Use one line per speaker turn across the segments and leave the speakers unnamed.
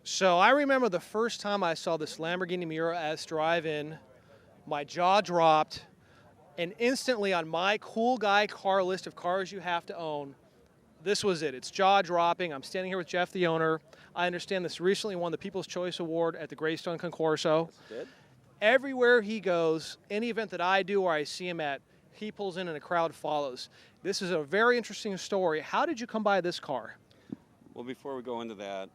So I remember the first time I saw this Lamborghini Miura S drive-in, my jaw dropped, and instantly on my cool guy car list of cars you have to own, this was it. It's jaw-dropping. I'm standing here with Jeff, the owner. I understand this recently won the People's Choice Award at the Greystone Concorso.
Did?
Everywhere he goes, any event that I do or I see him at, he pulls in and a crowd follows. This is a very interesting story. How did you come by this car?
Well, before we go into that,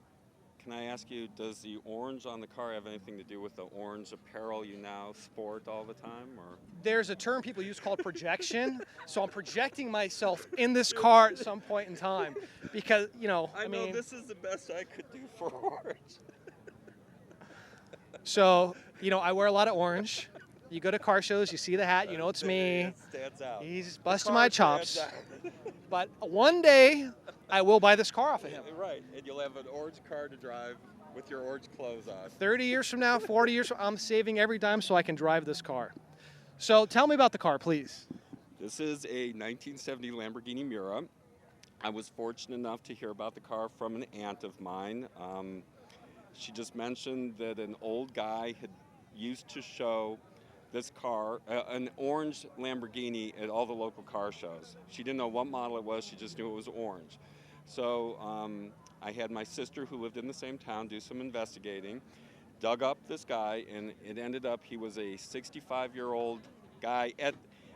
can I ask you, does the orange on the car have anything to do with the orange apparel you now sport all the time? Or
There's a term people use called projection. So I'm projecting myself in this car at some point in time because,
I mean, this is the best I could do for orange.
So, I wear a lot of orange. You go to car shows, you see the hat, you know it's me.
It stands out.
He's busting my chops. But one day, I will buy this car off of him.
Right, and you'll have an orange car to drive with your orange clothes on.
30 years from now, 40 years from now, I'm saving every dime so I can drive this car. So tell me about the car, please.
This is a 1970 Lamborghini Miura. I was fortunate enough to hear about the car from an aunt of mine. She just mentioned that an old guy had used to show this car, an orange Lamborghini, at all the local car shows. She didn't know what model it was, she just knew it was orange. So I had my sister, who lived in the same town, do some investigating, dug up this guy, and it ended up he was a 65-year-old guy.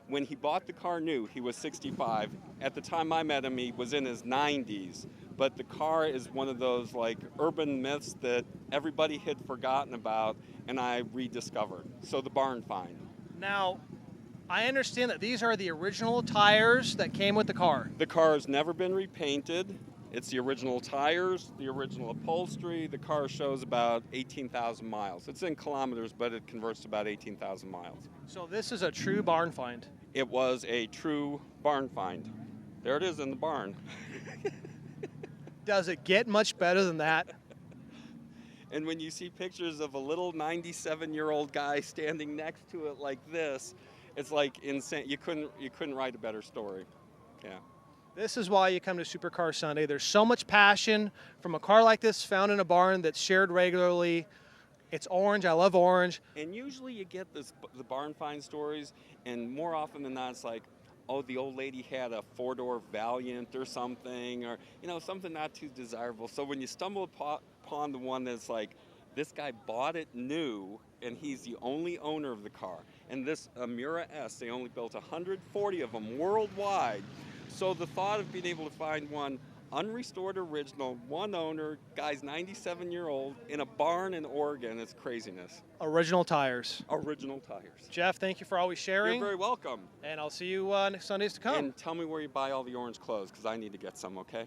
When he bought the car new, he was 65. At the time I met him, he was in his 90s. But the car is one of those like urban myths that everybody had forgotten about, and I rediscovered. So the barn find.
Now, I understand that these are the original tires that came with the car.
The car has never been repainted. It's the original tires, the original upholstery. The car shows about 18,000 miles. It's in kilometers, but it converts to about 18,000 miles.
So this is a true barn find.
It was a true barn find. There it is in the barn.
Does it get much better than that?
And when you see pictures of a little 97-year-old guy standing next to it like this, it's like insane. You couldn't write a better story. Yeah.
This is why you come to Supercar Sunday. There's so much passion from a car like this found in a barn that's shared regularly. It's orange. I love orange.
And usually you get the barn find stories, and more often than not, it's like, oh, the old lady had a four-door Valiant or something, or something not too desirable. So when you stumble upon the one that's like, this guy bought it new, and he's the only owner of the car. And this Miura S, they only built 140 of them worldwide. So the thought of being able to find one unrestored original, one owner, guy's 97-year-old, in a barn in Oregon, it's craziness.
Original tires.
Original tires.
Jeff, thank you for always sharing.
You're very welcome.
And I'll see you next Sundays to come.
And tell me where you buy all the orange clothes, because I need to get some, okay?